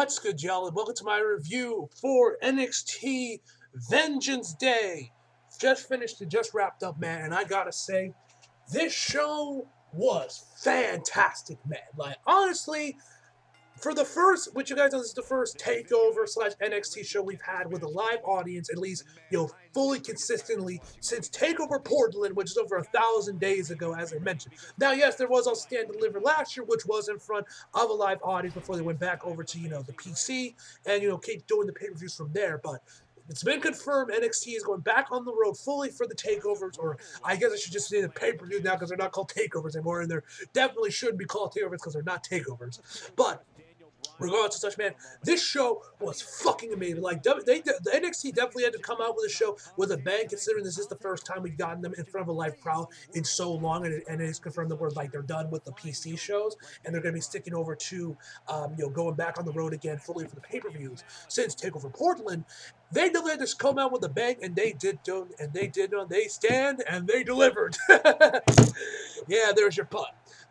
What's good, y'all, and welcome to my review for NXT Vengeance Day. Just finished and just wrapped up, man, and I gotta say, this show was fantastic, man. Like, honestly, for the first, which you guys know, this is the first takeover slash NXT show we've had with a live audience, at least, fully consistently since Takeover Portland, which is over 1,000 days ago, as I mentioned. Now, yes, there was also Stand Deliver last year, which was in front of a live audience before they went back over to, the PC and, keep doing the pay-per-views from there, but it's been confirmed NXT is going back on the road fully for the takeovers, or I guess I should just say the pay-per-views now because they're not called takeovers anymore, and they definitely shouldn't be called takeovers because they're not takeovers. But regardless of such, man, this show was fucking amazing. Like, the NXT definitely had to come out with a show with a bang, considering this is the first time we've gotten them in front of a live crowd in so long, and it is confirmed that they're done with the PC shows, and they're going to be sticking over to, going back on the road again fully for the pay-per-views since Takeover Portland. They delivered this come out with a bang, and they stand and they delivered. Yeah, there's your pun.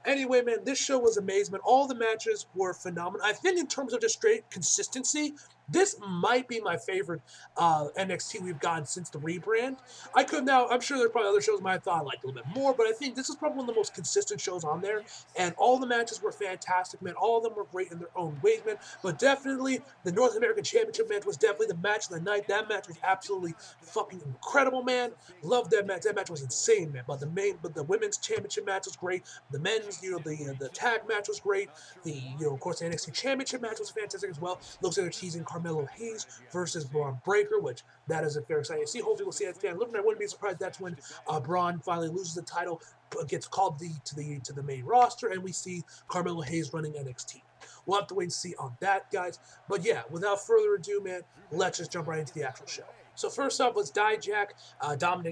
Anyway, man, this show was amazing, man. All the matches were phenomenal. I think in terms of just straight consistency, this might be my favorite NXT we've gotten since the rebrand. I'm sure there's probably other shows I might have thought I liked a little bit more, but I think this is probably one of the most consistent shows on there, and all the matches were fantastic, man. All of them were great in their own ways, man, but definitely the North American Championship match was definitely the match of the night. That match was absolutely fucking incredible, man. Loved that match. That match was insane, man. But the women's championship match was great. The men's, the tag match was great. Of course, the NXT Championship match was fantastic as well. Looks like they're teasing Carmelo Hayes versus Braun Breaker, which that is a very exciting to see. Hopefully, we'll see that stand. Looking, I wouldn't be surprised that's when Braun finally loses the title, gets called to the main roster, and we see Carmelo Hayes running NXT. We'll have to wait and see on that, guys. But yeah, without further ado, man, let's just jump right into the actual show. So first off was Dominik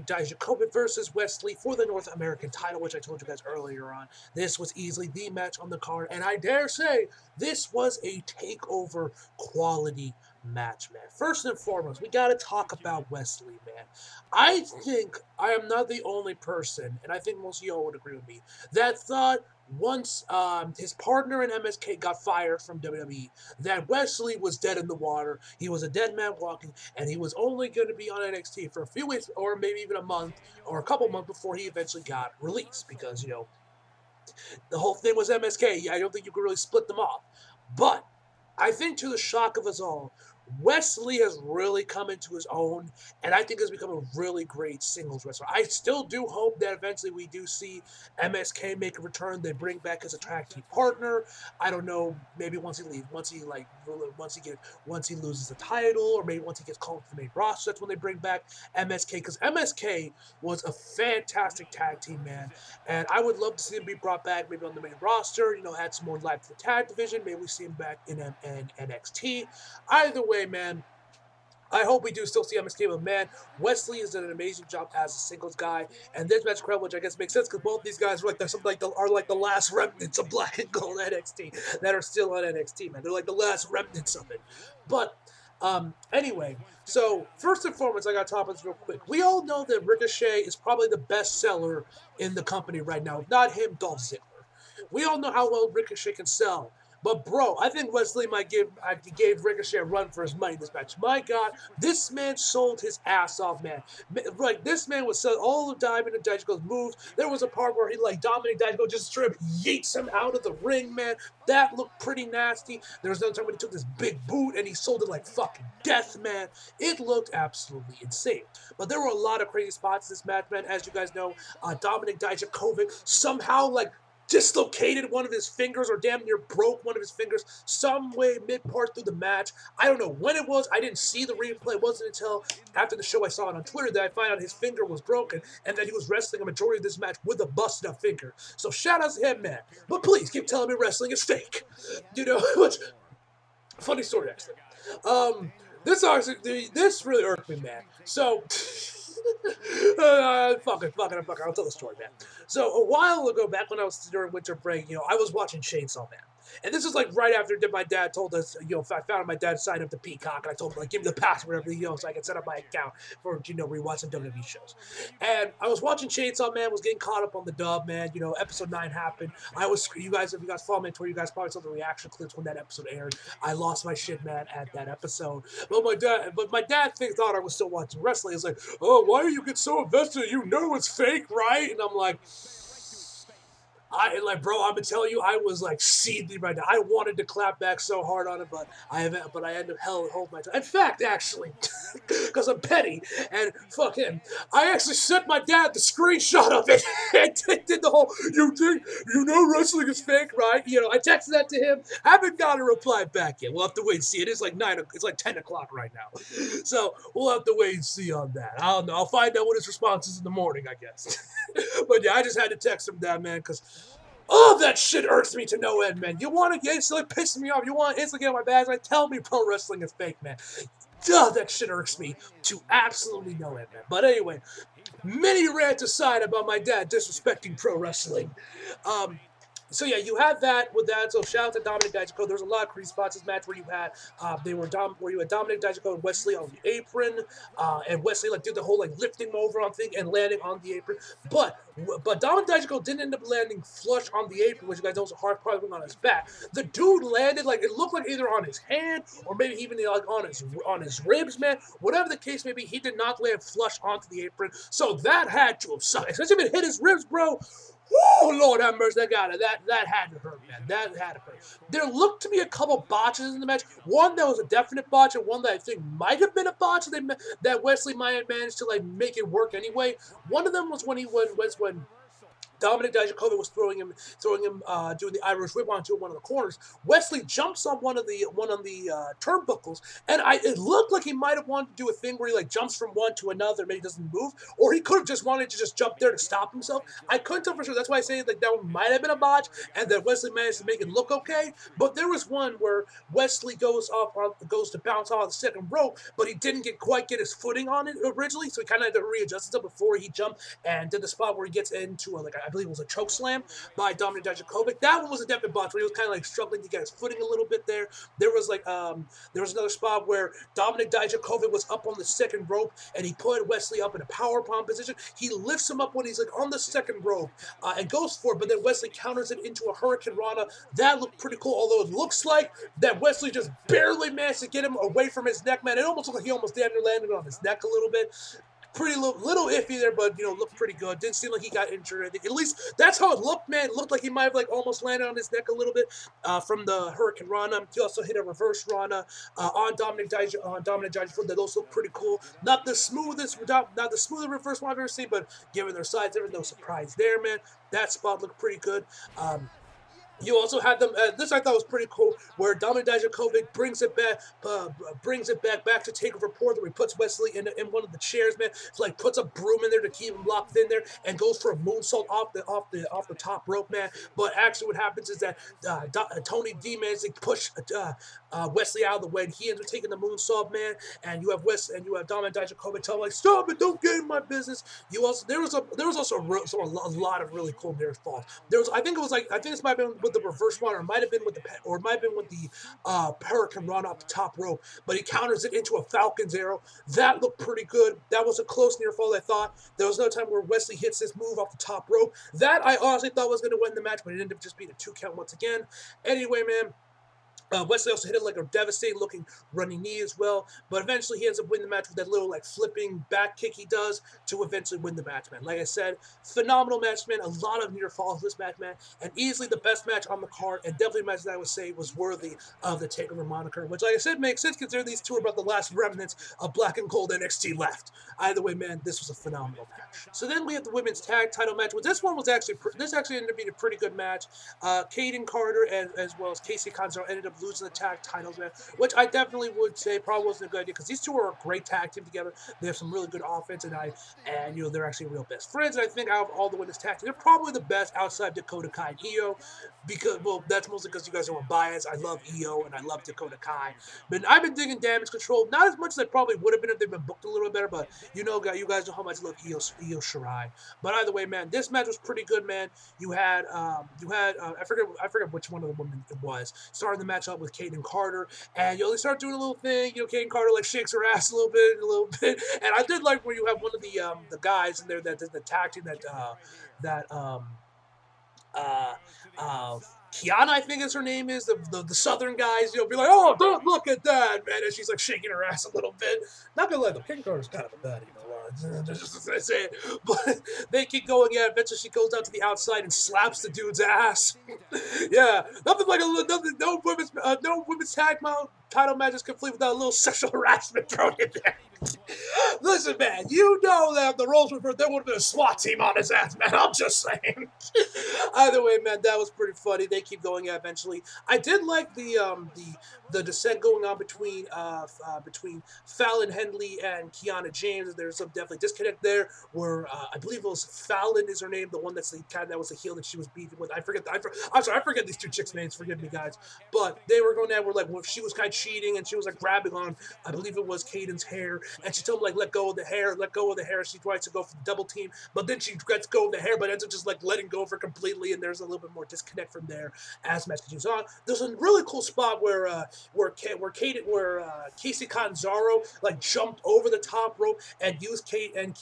Dijakovic versus Wesley for the North American title, which I told you guys earlier on. This was easily the match on the card, and I dare say this was a takeover quality match, man. First and foremost, we got to talk about Wesley, man. I think I am not the only person, and I think most of y'all would agree with me, that thought once his partner in MSK got fired from WWE, that Wesley was dead in the water. He was a dead man walking, and he was only going to be on NXT for a few weeks, or maybe even a month, or a couple months before he eventually got released, because, the whole thing was MSK. I don't think you could really split them off. But I think, to the shock of us all, Wesley has really come into his own, and I think has become a really great singles wrestler. I still do hope that eventually we do see MSK make a return. They bring back as a tag team partner. I don't know, maybe once he leaves, once he loses the title, or maybe once he gets called to the main roster, that's when they bring back MSK, because MSK was a fantastic tag team, man, and I would love to see him be brought back, maybe on the main roster, add some more life to the tag division. Maybe we see him back in NXT. Either way, man, I hope we do still see MSK, but man, Wesley has done an amazing job as a singles guy, and this match crowd, which I guess makes sense because both these guys are like the last remnants of Black and Gold NXT that are still on NXT, man. They're like the last remnants of it. But anyway, so first and foremost, I got to top this real quick. We all know that Ricochet is probably the best seller in the company right now. If not him, Dolph Ziggler. We all know how well Ricochet can sell. But, bro, I think Wesley gave Ricochet a run for his money in this match. My God, this man sold his ass off, man. Like, this man was selling all of Diamond and Dijako's moves. There was a part where Dominik Dijakovic just straight up yeets him out of the ring, man. That looked pretty nasty. There was another time when he took this big boot and he sold it like fucking death, man. It looked absolutely insane. But there were a lot of crazy spots in this match, man. As you guys know, Dominik Dijakovic somehow, dislocated one of his fingers, or damn near broke one of his fingers some way mid-part through the match. I don't know when it was. I didn't see the replay. It wasn't until after the show I saw it on Twitter that I found out his finger was broken and that he was wrestling a majority of this match with a busted up finger. So shout out to him, man. But please keep telling me wrestling is fake. Which, funny story, actually. This really irked me, man. So... fuck it, I'll tell the story, man. So, a while ago, back when I was during winter break, I was watching Chainsaw Man. And this is like right after my dad told us, I found my dad signed up to Peacock, and I told him, like, give me the password, everything, so I can set up my account for, rewatching WWE shows. And I was watching Chainsaw Man, was getting caught up on the dub, man. Episode 9 happened. If you guys follow me on Twitter, you guys probably saw the reaction clips when that episode aired. I lost my shit, man, at that episode. But my dad thought I was still watching wrestling. He's like, oh, why do you get so invested? You know it's fake, right? And I'm like, bro, I'm gonna tell you, I was like seething right now. I wanted to clap back so hard on it, but I ended up holding my tongue. In fact, actually, because I'm petty and fuck him, I actually sent my dad the screenshot of it and did the whole, wrestling is fake, right? I texted that to him. Haven't got a reply back yet. We'll have to wait and see. It is like 9. It's like 10 o'clock right now, so we'll have to wait and see on that. I don't know. I'll find out what his response is in the morning, I guess. But yeah, I just had to text him that, man, because that shit irks me to no end, man. You want to instantly piss me off. You want to instantly get on my bags. Like, tell me pro wrestling is fake, man. That shit irks me to absolutely no end, man. But anyway, many rants aside about my dad disrespecting pro wrestling. So yeah, you had that with that. So shout out to Dominic Dijakovic. There was a lot of crease spots in this match where you had where you had Dominic Dijakovic and Wesley on the apron, and Wesley did the whole lifting him over on thing and landing on the apron. But Dominic Dijakovic didn't end up landing flush on the apron, which you guys know is a hard part on his back. The dude landed it looked like either on his hand or maybe even on his ribs, man. Whatever the case may be, he did not land flush onto the apron. So that had to have sucked, especially if it hit his ribs, bro. Oh, Lord have mercy, that had to hurt, man. That had to hurt. There looked to be a couple botches in the match. One that was a definite botch, and one that I think might have been a botch that Wesley might have managed to make it work anyway. One of them was when Dominic Dijakovic was throwing him, doing the Irish whip onto one of the corners. Wesley jumps on one on the turnbuckles, and it looked like he might have wanted to do a thing where he jumps from one to another, maybe doesn't move, or he could have just wanted to just jump there to stop himself. I couldn't tell for sure. That's why I say that one might have been a botch, and that Wesley managed to make it look okay. But there was one where Wesley goes to bounce off the second rope, but he didn't quite get his footing on it originally, so he kind of had to readjust himself before he jumped and did the spot where he gets into I believe it was a choke slam by Dominic Dijakovic. That one was a definite botch where he was kind of struggling to get his footing a little bit there. There was another spot where Dominic Dijakovic was up on the second rope and he put Wesley up in a powerbomb position. He lifts him up when he's on the second rope and goes for it, but then Wesley counters it into a Hurricane Rana. That looked pretty cool, although it looks like that Wesley just barely managed to get him away from his neck, man. It almost looked like he almost damn near landed on his neck a little bit. Pretty little iffy there, but looked pretty good. Didn't seem like he got injured. I think at least that's how it looked, man. It looked like he might have almost landed on his neck a little bit from the Hurricane Rana. He also hit a reverse Rana on Dominic Dijakovic. Those look pretty cool. Not the smoothest reverse one I've ever seen, but given their size, there was no surprise there, man. That spot looked pretty good. You also had them. This I thought was pretty cool, where Dominic Dijakovic brings it back to Takeover Portland, where he puts Wesley in one of the chairs, man. Puts a broom in there to keep him locked in there, and goes for a moonsault off the top rope, man. But actually, what happens is that Tony D manages to push Wesley out of the way, and he ends up taking the moonsault, man. And you have Dominic Dijakovic telling him stop it, don't get in my business. There was also a lot of really cool near falls. I think this might have been with the reverse one, or it might have been with the Hurricane Run off the top rope, but he counters it into a Falcon's Arrow. That looked pretty good. That was a close near fall, I thought. There was no time where Wesley hits this move off the top rope. That I honestly thought was going to win the match, but it ended up just being a 2 count once again. Anyway, man. Wesley also hit a devastating looking running knee as well, but eventually he ends up winning the match with that little flipping back kick he does to eventually win the match, man. Like I said, phenomenal match, man. A lot of near falls in this match, man, and easily the best match on the card, and definitely a match that I would say was worthy of the Takeover moniker, which, like I said, makes sense considering these two are about the last remnants of Black and Gold NXT left. Either way, man, this was a phenomenal match. So then we have the women's tag title match. This actually ended up being a pretty good match. Kaden Carter as well as Casey Conzaro ended up up losing the tag titles, man, which I definitely would say probably wasn't a good idea because these two are a great tag team together. They have some really good offense, and they're actually real best friends. And I think out of all the women's tag teams, they're probably the best outside Dakota Kai and Io, because that's mostly because you guys are biased. I love Io and I love Dakota Kai, but I've been digging Damage Control not as much as I probably would have been if they've been booked a little bit better, but you guys know how much I love Io Shirai. But either way, man, this match was pretty good, man. I forget which one of the women it was. Starting the match up with Kate and Carter, and they start doing a little thing. Kate and Carter like shakes her ass a little bit, and I did like where you have one of the guys in there that the tag team that uh, uh, Kiana, I think is her name is, the Southern guys, be like, oh, don't look at that, man, and she's like shaking her ass a little bit. Not gonna lie, though, King Carter's kind of a baddie, just to say it. But they keep going, yeah, eventually she goes out to the outside and slaps the dude's ass. Yeah, nothing like no women's tag title match is complete without a little sexual harassment thrown in there. Listen, man, you know that if the roles were reversed, there would have been a SWAT team on his ass, man. I'm just saying. Either way, man, that was pretty funny. They keep going eventually. I did like the descent going on between Fallon Henley and Kiana James. There's some definitely disconnect there. Where I believe it was Fallon is her name, the one that's the kind that was the heel that she was beefing with. I'm sorry, I forget these two chicks' names. Forgive me, guys. But they were going there where like she was kind of cheating and she was like grabbing on, I believe it was Caden's hair, and she told him like let go of the hair. She tries to go for the double team, but then she lets go of the hair, but ends up just like letting go of her completely, and there's a little bit more disconnect from there as match continues on. There's a really cool spot where Casey Catanzaro like jumped over the top rope and used Kate and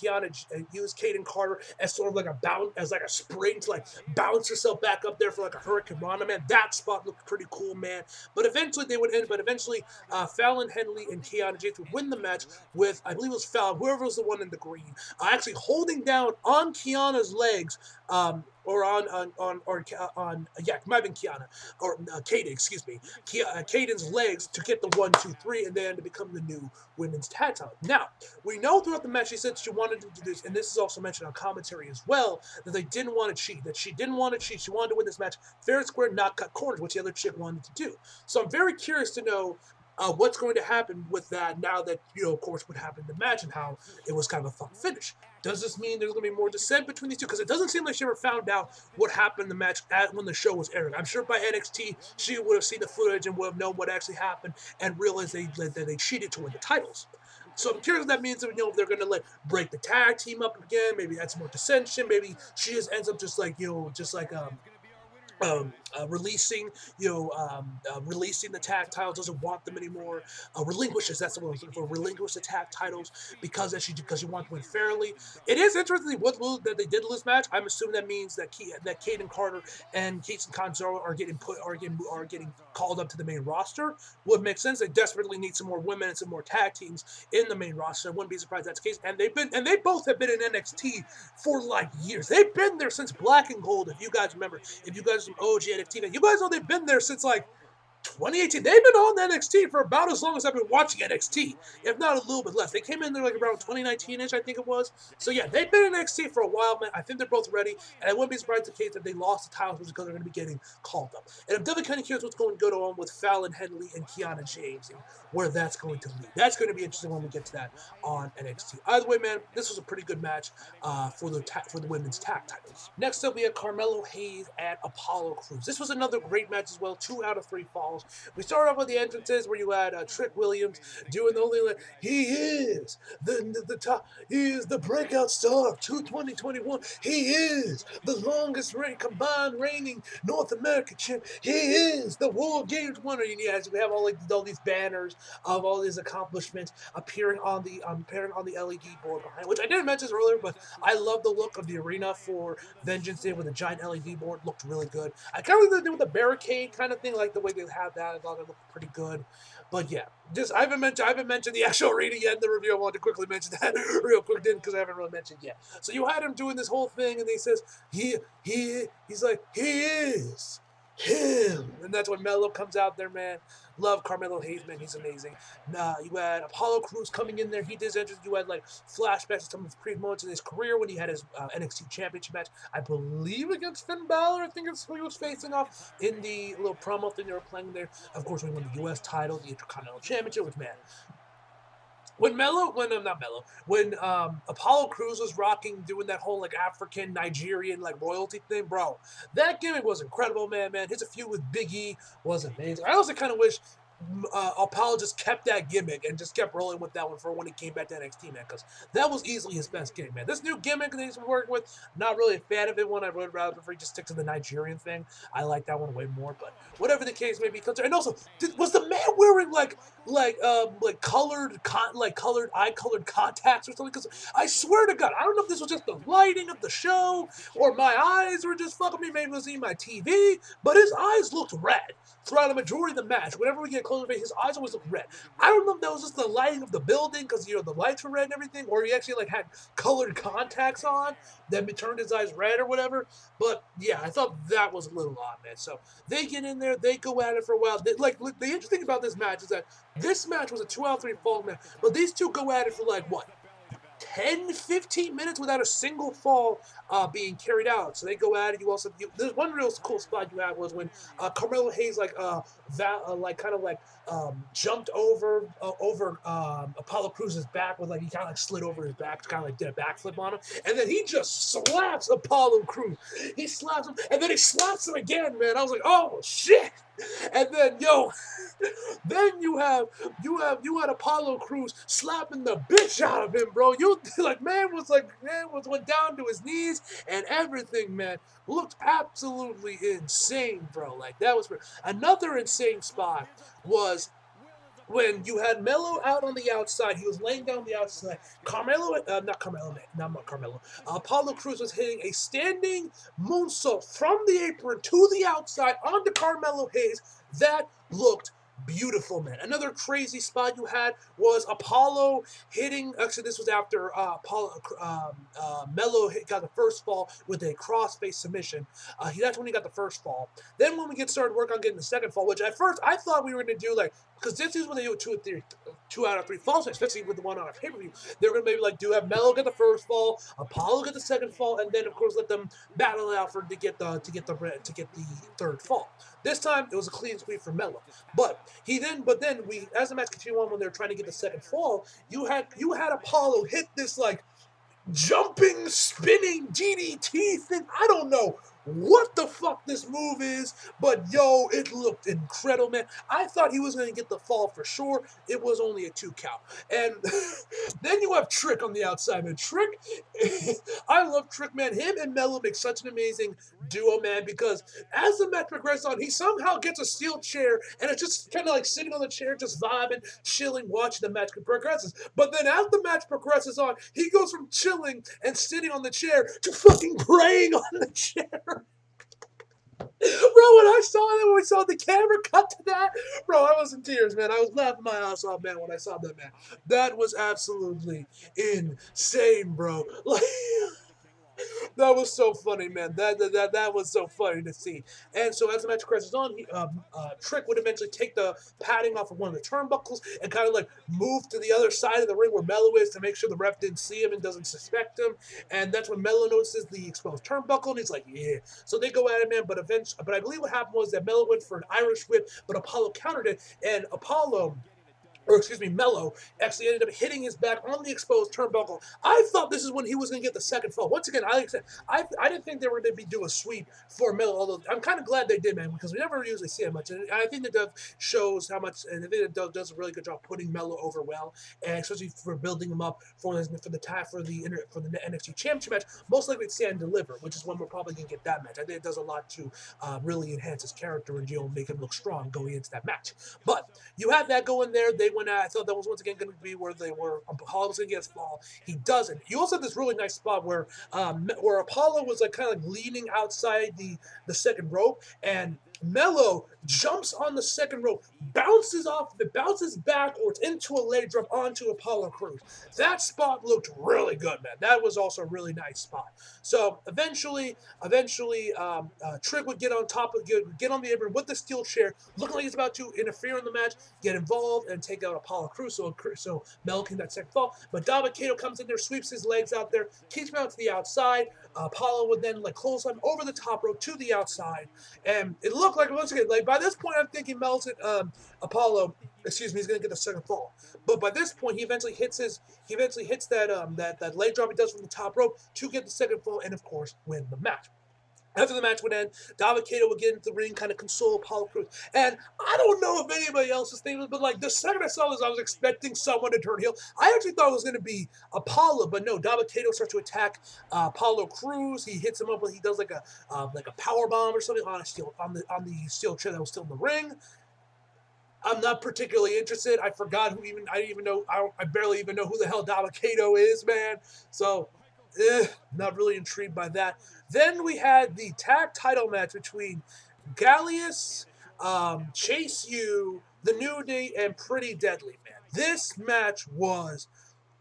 Carter as sort of like a spring to like bounce herself back up there for like a Hurricane Rana, man. That spot looked pretty cool, man. But eventually Fallon Henley and Kiana James would win the match with, I believe it was Fallon, whoever was the one in the green, actually holding down on Kiana's legs, it might have been Kiana, or Kaden, excuse me, Caden's legs to get the 1, 2, 3, and then to become the new women's tag title. Now, we know throughout the match she said she wanted to do this, and this is also mentioned on commentary as well, that they didn't want to cheat, she wanted to win this match fair and square, not cut corners, which the other chick wanted to do. So I'm very curious to know what's going to happen with that now that, of course, what happened in the match and how it was kind of a fun finish. Does this mean there's going to be more dissent between these two? Because it doesn't seem like she ever found out what happened in the match when the show was airing. I'm sure by NXT, she would have seen the footage and would have known what actually happened and realized that they cheated to win the titles. So I'm curious if that means that, if they're going to break the tag team up again, maybe that's more dissension, maybe she just ends up releasing the tag titles, doesn't want them anymore, relinquishes, that's the word I was looking for, relinquish the tag titles because she wants to win fairly. It is interesting that they did lose match. I'm assuming that means that Kate Carter and Casey Catanzaro are getting called up to the main roster. Would make sense. They desperately need some more women and some more tag teams in the main roster. I wouldn't be surprised if that's the case. And they both have been in NXT for like years. They've been there since Black and Gold, if you guys remember. If you guys are OG NXT, you guys know they've been there since like 2018. They've been on NXT for about as long as I've been watching NXT, if not a little bit less. They came in there like around 2019-ish, I think it was. So yeah, they've been in NXT for a while, man. I think they're both ready, and I wouldn't be surprised in the case that they lost the titles because they're going to be getting called up. And I'm definitely kind of curious what's going to go on with Fallon Henley and Kiana James and where that's going to lead. That's going to be interesting when we get to that on NXT. Either way, man, this was a pretty good match for the women's tag titles. Next up, we had Carmelo Hayes and Apollo Crews. This was another great match as well. 2 out of 3 falls. We started off with the entrances where you had Trick Williams doing the only he is the top, he is the breakout star of 2021. He is the longest combined reigning North American champ. He is the World Games winner. And yes, we have all these banners of all these accomplishments appearing on the LED board behind, which I didn't mention earlier, but I love the look of the arena for Vengeance Day with a giant LED board. Looked really good. I kind of like the with the barricade kind of thing, like the way they have that. I thought it looked pretty good. But yeah, I haven't mentioned the actual arena yet in the review. I wanted to quickly mention that real quick, because I haven't really mentioned yet. So you had him doing this whole thing, and he says he's like he is him. And that's when Melo comes out there, man. Love Carmelo Hayes, man. He's amazing. You had Apollo Crews coming in there. He did interest. You had like flashbacks of some of his previous moments in his career when he had his NXT Championship match, I believe against Finn Balor. I think it's who he was facing off in the little promo thing they were playing there. Of course, when he won the U.S. title, the Intercontinental Championship, which, man, when Apollo Crews was rocking, doing that whole like African Nigerian like royalty thing, bro, that gimmick was incredible, man. His feud with Big E was amazing. I also kind of wish Apollo just kept that gimmick and just kept rolling with that one for when he came back to NXT, man, because that was easily his best gimmick, man. This new gimmick that he's been working with, not really a fan of it one. I would rather prefer he just stick to the Nigerian thing. I like that one way more, but whatever the case may be. And also, was the man wearing colored eye colored contacts or something? Because I swear to God, I don't know if this was just the lighting of the show or my eyes were just fucking me. Maybe it was in my TV, but his eyes looked red throughout the majority of the match. Whenever we get closer to his eyes always look red. I don't know if that was just the lighting of the building because the lights were red and everything, or he actually like had colored contacts on that turned his eyes red or whatever. But yeah, I thought that was a little odd, man. So they get in there, they go at it for a while. The interesting about this match is that this match was a 2 out of 3 fall match, but these two go at it for like what? 10, 15 minutes without a single fall being carried out. So they go at it. There's one real cool spot you had was when Carmelo Hayes jumped over Apollo Crews' back with he kind of slid over his back, kind of like did a backflip on him, and then he just slaps Apollo Crews. He slaps him, and then he slaps him again, man. I was like, oh shit. And then then you had Apollo Crews slapping the bitch out of him, bro. You man went down to his knees and everything, man. Looked absolutely insane, bro. Like that was another insane spot was when you had Melo out on the outside. He was laying down the outside. Apollo Crews was hitting a standing moonsault from the apron to the outside onto Carmelo Hayes. That looked beautiful, man. Another crazy spot you had was Apollo hitting. Actually, this was after Melo got the first fall with a crossface submission. That's when he got the first fall. Then when we get started work on getting the second fall, which at first I thought we were going to do because this is when they do 2 out of 3 falls, especially with the one on our pay-per-view. They're going to maybe have Melo get the first fall, Apollo get the second fall, and then of course let them battle it out to get the third fall. This time it was a clean sweep for Melo, but then as the match continued on, when they were trying to get the second fall, you had Apollo hit this jumping, spinning DDT thing. I don't know what the fuck this move is, but it looked incredible, man. I thought he was going to get the fall for sure. It was only a 2 count. And then you have Trick on the outside, man. Trick, I love Trick, man. Him and Melo make such an amazing duo, man, because as the match progresses on, he somehow gets a steel chair, and it's just kind of sitting on the chair, just vibing, chilling, watching the match progresses. But then as the match progresses on, he goes from chilling and sitting on the chair to fucking praying on the chair. Bro, when we saw the camera cut to that, bro, I was in tears, man. I was laughing my ass off, man, when I saw that, man. That was absolutely insane, bro. That was so funny, man. That was so funny to see. And so as the match progresses on, Trick would eventually take the padding off of one of the turnbuckles and kind of move to the other side of the ring where Melo is to make sure the ref didn't see him and doesn't suspect him. And that's when Melo notices the exposed turnbuckle, and he's like, yeah. So they go at it, man. But I believe what happened was that Melo went for an Irish whip, but Apollo countered it, and Melo actually ended up hitting his back on the exposed turnbuckle. I thought this is when he was going to get the second fall. Once again, I didn't think they were going to do a sweep for Melo, although I'm kind of glad they did, man, because we never usually see it much. And I think that shows how much, and I think it does a really good job putting Melo over well, and especially for building him up for the NXT Championship match. Most likely it's Stand and Deliver, which is when we're probably going to get that match. I think it does a lot to really enhance his character and make him look strong going into that match. But you have that going there. I thought that was once again going to be where Apollo was going to get his fall. He doesn't. You also had this really nice spot where Apollo was kind of leaning outside the second rope, and Mello jumps on the second rope, bounces backwards into a leg drop onto Apollo Crews. That spot looked really good, man. That was also a really nice spot. So eventually, Trick would get on top of get on the apron with the steel chair, looking like he's about to interfere in the match, get involved, and take out Apollo Crews. So Mel can that second fall. But Dabba-Kato comes in there, sweeps his legs out there, kicks him out to the outside. Apollo would then close him over the top rope to the outside, and it looked like once again, by this point, I'm thinking Apollo. Excuse me, he's gonna get the second fall. But by this point, he eventually hits that leg drop he does from the top rope to get the second fall, and of course win the match. After the match would end, Dabba-Kato would get into the ring, kind of console Apollo Crews. And I don't know if anybody else is thinking, but the second I saw this, I was expecting someone to turn heel. I actually thought it was going to be Apollo, but no. Dabba-Kato starts to attack Apollo Crews. He hits him up, he does like a power bomb or something on the steel chair that was still in the ring. I'm not particularly interested. I forgot I barely even know who the hell Dabba-Kato is, man. So, not really intrigued by that. Then we had the tag title match between Gallius, Chase U, The New Day, and Pretty Deadly, man. This match was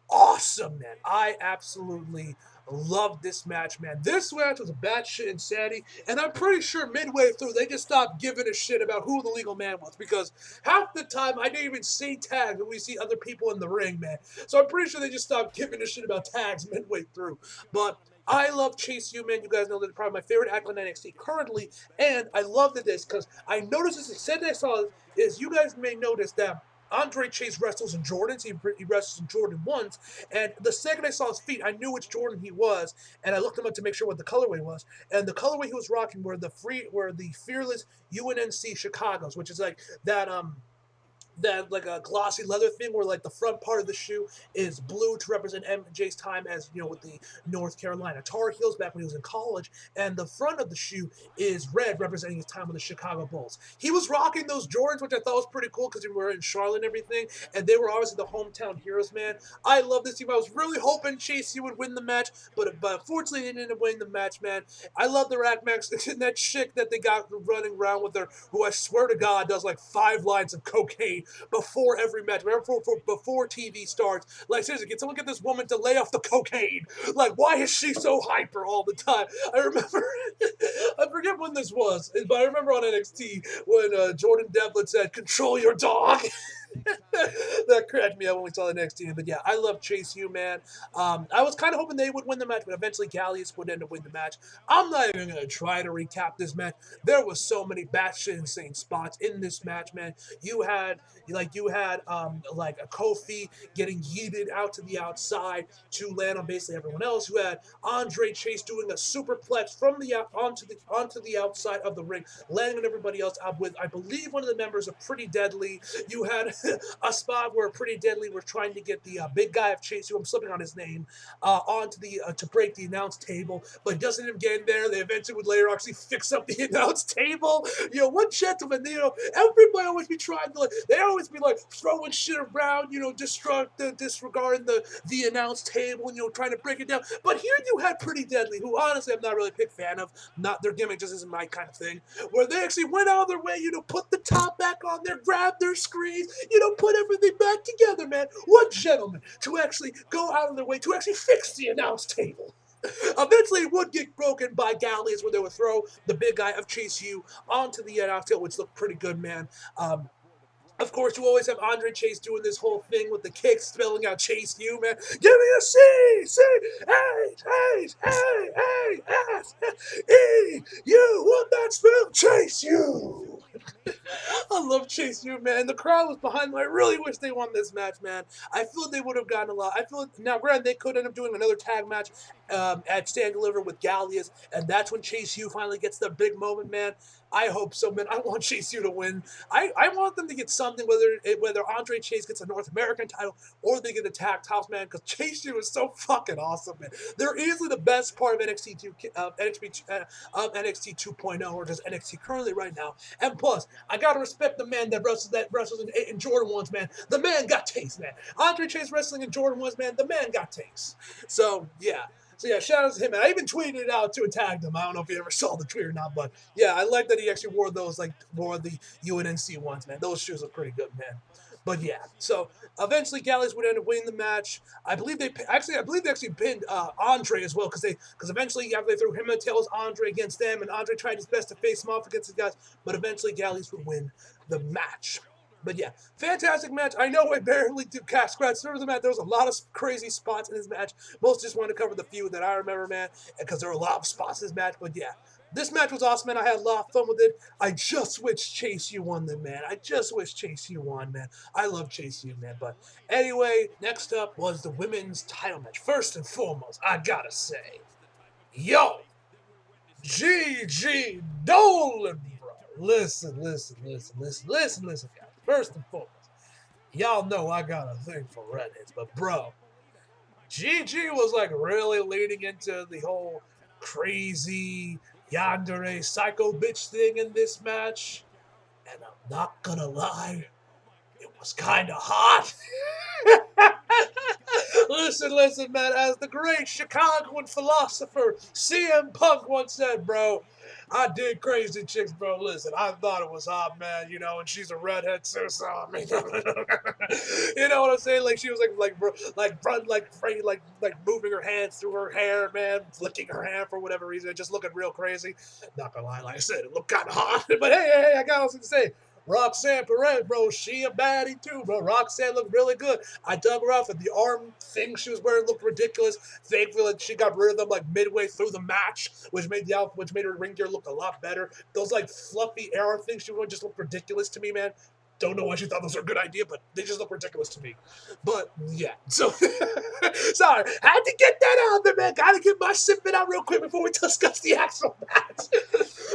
awesome, man. I absolutely loved this match, man. This match was a batshit insanity, and I'm pretty sure midway through they just stopped giving a shit about who the legal man was, because half the time I didn't even see tags when we see other people in the ring, man. So I'm pretty sure they just stopped giving a shit about tags midway through. But I love Chase U, man. You guys know that probably my favorite act on NXT currently, and I loved this because I noticed this. Said I saw is you guys may notice that Andre Chase wrestles in Jordans. He wrestles in Jordan 1s. And the second I saw his feet, I knew which Jordan he was. And I looked him up to make sure what the colorway was. And the colorway he was rocking were the Fearless UNNC Chicago's, which is like that like a glossy leather thing where like the front part of the shoe is blue to represent MJ's time as with the North Carolina Tar Heels back when he was in college, and the front of the shoe is red representing his time with the Chicago Bulls. He was rocking those Jordans, which I thought was pretty cool because we were in Charlotte and everything, and they were obviously the hometown heroes, man. I love this team. I was really hoping Chase U would win the match, but unfortunately they didn't end up winning the match, man. I love the Rack Max and that chick that they got running around with her, who I swear to God does like 5 lines of cocaine before every match, before TV starts. Like, seriously, can someone get this woman to lay off the cocaine? Like, why is she so hyper all the time? I remember, I forget when this was, but I remember on NXT when Jordan Devlin said, "Control your dog." That cracked me up when we saw the next team. But yeah, I love Chase U, man. I was kind of hoping they would win the match, but eventually Gallius would end up winning the match. I'm not even going to try to recap this match. There was so many batshit insane spots in this match, man. You had like a Kofi getting yeeted out to the outside to land on basically everyone else. You had Andre Chase doing a superplex from onto the outside of the ring, landing on everybody else with, I believe, one of the members of Pretty Deadly. You had a spot where Pretty Deadly were trying to get the big guy of Chase, who I'm slipping on his name, onto the to break the announce table, but doesn't even get in there. They eventually would later actually fix up the announce table. What gentleman, everybody always be trying to, they always be like throwing shit around, disregarding the announce table and trying to break it down. But here you had Pretty Deadly, who honestly I'm not really a big fan of. Not their gimmick just isn't my kind of thing. Where they actually went out of their way, put the top back on there, grab their screens, put everything back together, man. What gentleman to actually go out of their way to actually fix the announce table. Eventually, it would get broken by Gallius, where they would throw the big guy of Chase U onto the announce table, which looked pretty good, man. Of course, you always have Andre Chase doing this whole thing with the kicks, spelling out Chase U, man. Give me a C, C, H, H, A, A, S, E, U. What that spell? Chase U. I love Chase U, man. The crowd was behind them. I really wish they won this match, man. I feel they would have gotten a lot. Now, granted, they could end up doing another tag match at Stand Deliver with Gallius, and that's when Chase U finally gets the big moment, man. I hope so, man. I want Chase U to win. I want them to get something, whether Andre Chase gets a North American title or they get a tag titles, man, because Chase U is so fucking awesome, man. They're easily the best part of NXT 2.0, or just NXT currently right now. And plus, I gotta respect the man that wrestles in Jordan 1s, man. The man got taste, man. Andre Chase wrestling in Jordan 1s, man. The man got taste. So, yeah. So yeah, shout out to him. And I even tweeted it out to and tagged him. I don't know if you ever saw the tweet or not, but yeah, I like that he actually wore those, like wore the UNNC ones, man. Those shoes are pretty good, man. But yeah, so eventually Gallows would end up winning the match. I believe they actually pinned Andre as well because eventually after they threw him and Tails Andre against them, and Andre tried his best to face him off against the guys, but eventually Gallows would win the match. But yeah, fantastic match. I know I barely did cast scratch. There was a lot of crazy spots in this match. Most just wanted to cover the few that I remember, man, because there were a lot of spots in this match. But yeah, this match was awesome, man. I had a lot of fun with it. I just wish Chase U won them, man. I just wish Chase U won, man. I love Chase U, man. But anyway, next up was the women's title match. First and foremost, I gotta say, yo, Gigi Dolan, bro. Listen, guys. First and foremost, y'all know I got a thing for redheads, but bro, Gigi was like really leading into the whole crazy yandere psycho bitch thing in this match, and I'm not gonna lie, it was kind of hot. Listen, man. As the great Chicagoan philosopher CM Punk once said, bro, I dig crazy chicks, bro. Listen, I thought it was hot, man. You know, and she's a redhead, so I mean, you know what I'm saying? Like she was like moving her hands through her hair, man, flicking her hair for whatever reason, just looking real crazy. Not gonna lie, like I said, it looked kind of hot. But hey, I got something to say. Roxanne Perez, bro, she a baddie too, bro. Roxanne looked really good. I dug her out, and the arm thing she was wearing looked ridiculous. Thankfully, she got rid of them like midway through the match, which made her ring gear look a lot better. Those like fluffy arrow things she wore just looked ridiculous to me, man. Don't know why she thought those were a good idea, but they just look ridiculous to me. But yeah, so sorry, had to get that out there, man. Gotta get my sipping out real quick before we discuss the actual match.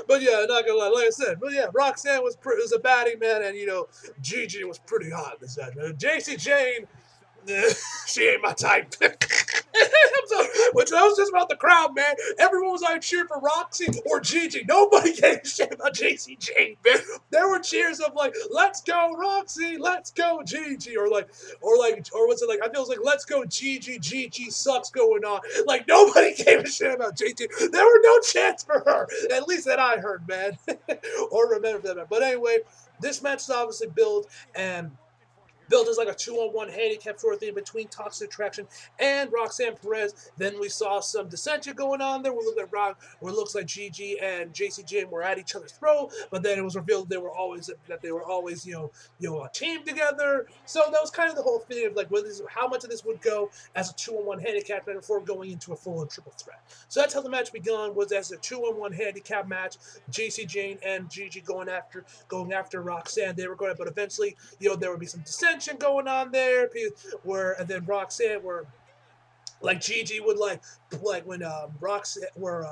But yeah, not gonna lie, like I said, but yeah, Roxanne was a baddie, man, and you know, Gigi was pretty hot in this match, man. JC Jane, she ain't my type. I'm sorry, which I was just about the crowd, man. Everyone was either cheering for Roxy or Gigi. Nobody gave a shit about JC Jane, man. There were cheers of like, "Let's go Roxy, let's go Gigi," or was it like I feel it was like, "Let's go Gigi, Gigi sucks" going on. Like nobody gave a shit about Gigi. There were no chants for her, at least that I heard, man, or remember that. But anyway, this match is obviously built as like a 2-on-1 handicap sort of thing between Toxic Attraction and Roxanne Perez. Then we saw some dissension going on there. Where it looks like Gigi and JC Jane were at each other's throat, but then it was revealed they were always a team together. So that was kind of the whole thing of like how much of this would go as a 2-on-1 handicap match before going into a full-on triple threat. So that's how the match began, was as a 2-on-1 handicap match. JC Jane and Gigi going after Roxanne. They were going, but eventually, there would be some dissension going on there, and then Roxanne, where like Gigi would like when Roxanne where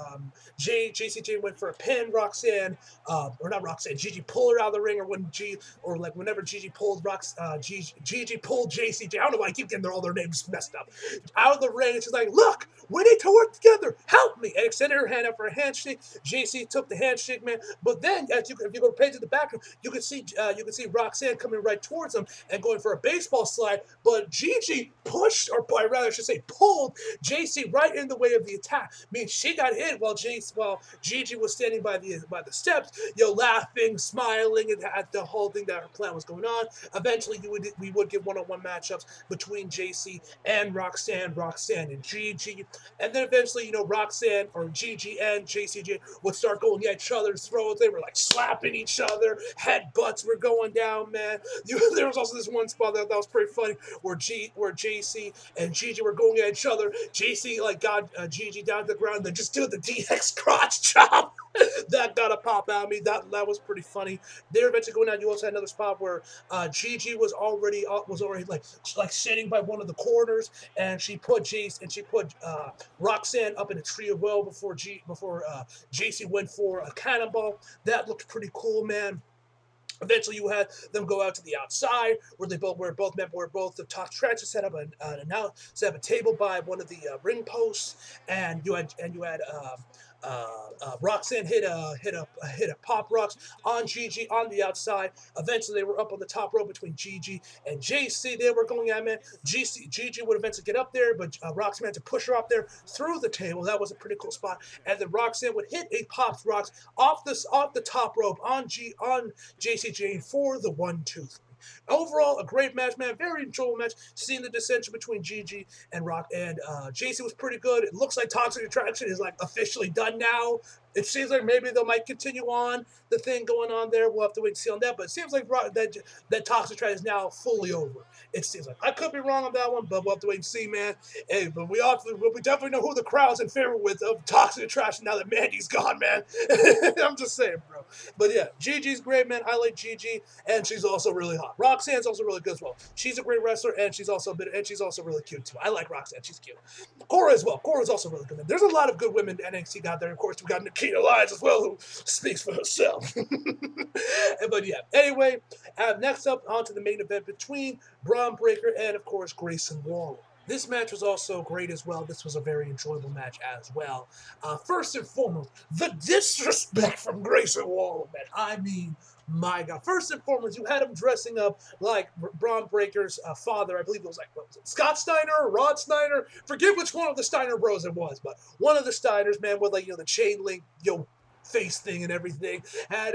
JCJ went for a pin, or not Roxanne, Gigi pulled her out of the ring, or like whenever Gigi pulled Gigi pulled JCJ. I don't know why I keep getting all their names messed up, out of the ring, and she's like, "Look, we need to work together. Help me!" And extended her hand up for a handshake. JC took the handshake, man. But then, if you go pay to the back, you can see Roxanne coming right towards them and going for a baseball slide. But Gigi pushed, or rather, I should say, pulled JC right in the way of the attack. I mean, she got hit while Gigi was standing by the steps, laughing, smiling at the whole thing that her plan was going on. Eventually, we would get one-on-one matchups between JC and Roxanne and Gigi, and then eventually, Roxanne or Gigi and JCJ would start going at each other's throats. They were like slapping each other, headbutts were going down, man. There was also this one spot that was pretty funny where JC and Gigi were going at each other. JC got Gigi down to the ground and then just did the DX crotch chop. That got a pop out of me. That was pretty funny. They were eventually going out. You also had another spot where Gigi was already like sitting by one of the corners, and she put Roxanne up in a tree of well before JC went for a cannonball. That looked pretty cool, man. Eventually, you had them go out to the outside, where both the top tracks set up a table by one of the ring posts, and you had Roxanne hit a pop rocks on Gigi on the outside. Eventually, they were up on the top rope between Gigi and JC. They were going at, man. Gigi would eventually get up there, but Roxanne had to push her up there through the table. That was a pretty cool spot. And then Roxanne would hit a pops rocks off the top rope on JC Jane for the 1-2-3. Overall, a great match, man. Very enjoyable match. Seeing the dissension between Gigi and JC was pretty good. It looks like Toxic Attraction is like officially done now. It seems like maybe they might continue on the thing going on there. We'll have to wait and see on that. But it seems like that Toxic Attraction is now fully over. It seems like I could be wrong on that one, but we'll have to wait and see, man. Hey, but we definitely know who the crowd's in favor with of Toxic Attraction now that Mandy's gone, man. I'm just saying, bro. But yeah, Gigi's great, man. I like Gigi, and she's also really hot. Roxanne's also really good as well. She's a great wrestler, and she's also really cute too. I like Roxanne. She's cute. Cora as well. Cora's also really good, man. There's a lot of good women in NXT got there. Of course, we got Nikita Lyons as well, who speaks for herself. But yeah, anyway, next up, on to the main event between Braun Breaker and, of course, Grayson Waller. This match was also great as well. This was a very enjoyable match as well. First and foremost, the disrespect from Grayson Waller, man. I mean, my God. First and foremost, you had him dressing up like Braun Breaker's father. I believe it was like, what was it, Scott Steiner or Rod Steiner? Forget which one of the Steiner bros it was, but one of the Steiners, man, with like, the chain link, face thing and everything, had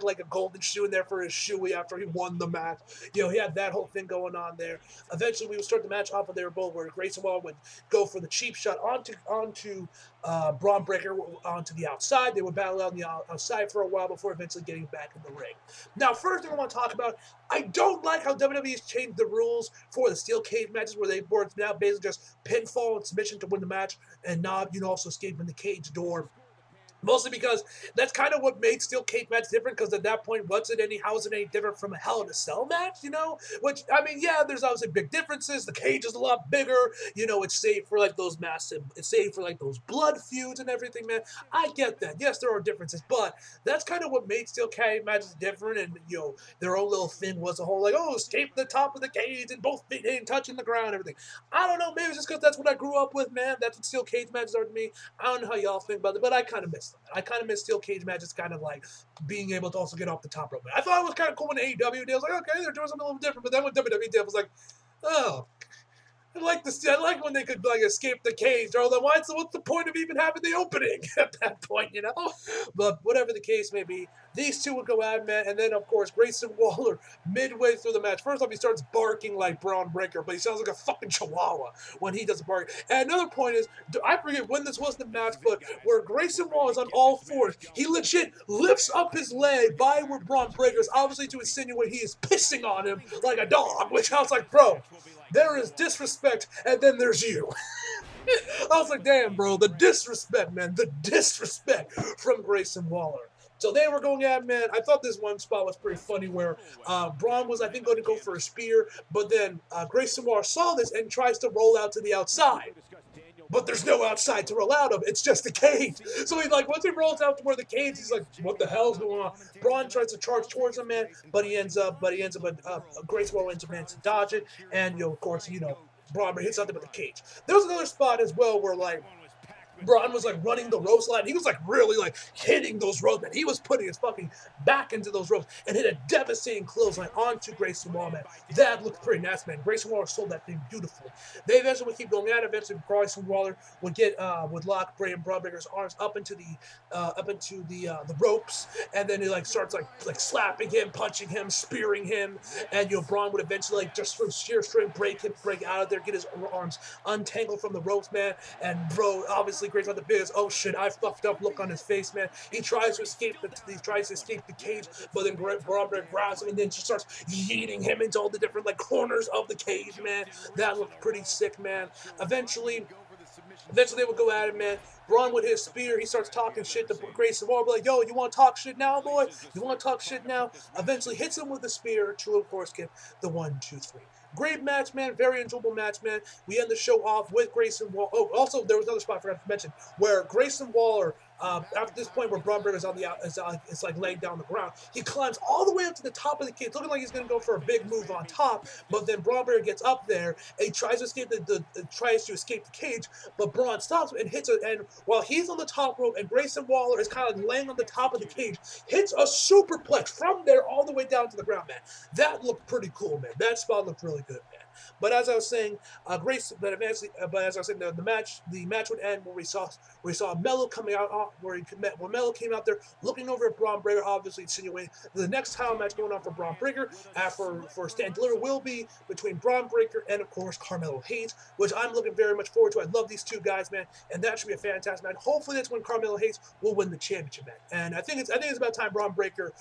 like a golden shoe in there for his shoey after he won the match. He had that whole thing going on there. Eventually, we would start the match off of their bowl where Grayson Waller would go for the cheap shot onto Braun Breaker onto the outside. They would battle on the outside for a while before eventually getting back in the ring. Now, first thing I want to talk about, I don't like how WWE's changed the rules for the steel cage matches where it's now basically just pinfall and submission to win the match and not, also escaping the cage door. Mostly because that's kind of what made steel cage match different, because at that point, how is it any different from a Hell in a Cell match, Which, I mean, yeah, there's obviously big differences. The cage is a lot bigger, it's safe for, like, those those blood feuds and everything, man. I get that. Yes, there are differences, but that's kind of what made steel cage matches different, and, their own little thing was the whole, like, escape the top of the cage and both feet ain't touching the ground and everything. I don't know, maybe it's just because that's what I grew up with, man. That's what steel cage matches are to me. I don't know how y'all think about it, but I kind of miss them. I kind of miss steel cage matches, kind of like being able to also get off the top rope. I thought it was kind of cool when AEW did. I was like, okay, they're doing something a little different. But then when WWE did, I was like, oh, I like when they could like escape the cage. Or then what's the point of even having the opening at that point, But whatever the case may be, these two would go at, man, and then of course Grayson Waller midway through the match. First off, he starts barking like Braun Breaker, but he sounds like a fucking chihuahua when he does bark. And another point is, I forget when this was the match, but where Grayson Waller is on all fours, he legit lifts up his leg by where Braun Breaker is, obviously to insinuate he is pissing on him like a dog, which I was like, bro, there is disrespect, and then there's you. I was like, damn, bro, the disrespect, man, the disrespect from Grayson Waller. So they were going at, man. I thought this one spot was pretty funny where Braun was, I think, going to go for a spear, but then Grayson Waller saw this and tries to roll out to the outside. But there's no outside to roll out of. It's just a cage. So he's like, once he rolls out to where the cage, he's like, what the hell's going on? Braun tries to charge towards him, man, but Grayson Waller ends up managing to dodge it, and of course, Braun hits something with the cage. There was another spot as well where like Braun was like running the ropes line. He was like really like hitting those ropes, man. He was putting his fucking back into those ropes and hit a devastating clothesline onto Grayson Waller, man. That looked pretty nasty, man. Grayson Waller sold that thing beautifully. They eventually would keep going at it. Eventually, Grayson Waller would lock Braun Breaker's arms up into the ropes, and then he like starts like slapping him, punching him, spearing him, and Braun would eventually like just from sheer strength break out of there, get his arms untangled from the ropes, man. And bro, obviously Grayson got the biggest "oh shit, I fucked up" look on his face, man. He tries to escape the cage, but then Braun Breaker grabs him and then just starts yeeting him into all the different like corners of the cage, man. That looked pretty sick, man. Eventually they would go at it, man. Braun with his spear, he starts talking shit to Grayson Waller, like, yo, you want to talk shit now, boy? You want to talk shit now? Eventually hits him with the spear to, of course, get the 1-2-3. Great match, man. Very enjoyable match, man. We end the show off with Grayson Waller. Oh, also, there was another spot I forgot to mention where Grayson Waller, after this point where Braun Breaker is on the out, it's like laying down on the ground, he climbs all the way up to the top of the cage, looking like he's going to go for a big move on top. But then Braun Breaker gets up there and he tries to escape the cage, but Braun stops and hits it. And while he's on the top rope and Grayson Waller is kind of laying on the top of the cage, hits a superplex from there all the way down to the ground, man. That looked pretty cool, man. That spot looked really good, man. But as I was saying, but as I was saying, the match would end where we saw Mello coming out, where Mello came out there looking over at Braun Breaker, obviously insinuating the next title match going on for Braun Breaker for Stand Deliver will be between Braun Breaker and of course Carmelo Hayes, which I'm looking very much forward to. I love these two guys, man, and that should be a fantastic match. Hopefully that's when Carmelo Hayes will win the championship match. And I think it's about time Braun Breaker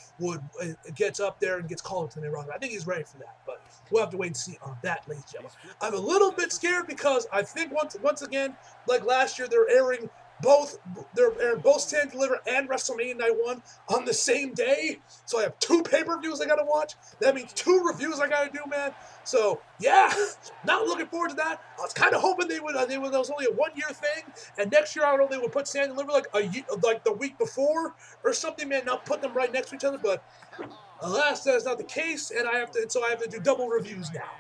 gets up there and gets called to the main roster. I think he's ready for that, but we'll have to wait and see on that, ladies and gentlemen. I'm a little bit scared because I think once again, like last year, they're airing both Stand Deliver and WrestleMania Night 1 on the same day. So I have 2 pay-per-views I gotta watch. That means 2 reviews I gotta do, man. So yeah, not looking forward to that. I was kind of hoping that was only a 1-year thing, and next year I don't know, they would put Stand Deliver like the week before or something, man. Not put them right next to each other, but alas, that is not the case, and I have to do double reviews now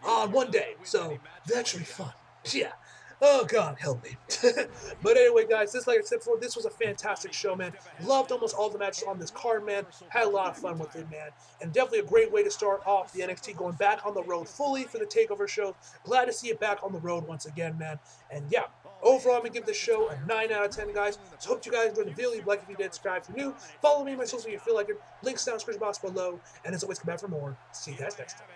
on one day. So that should be fun. Yeah. Oh, God, help me. But anyway, guys, like I said before, this was a fantastic show, man. Loved almost all the matches on this card, man. Had a lot of fun with it, man. And definitely a great way to start off the NXT, going back on the road fully for the TakeOver show. Glad to see it back on the road once again, man. And yeah, overall, I'm going to give this show a 9 out of 10, guys. So hope you guys enjoyed the video. Like if you did, subscribe if you're new. Follow me on my social media if you feel like it. Links down in the description box below. And as always, come back for more. See you guys next time.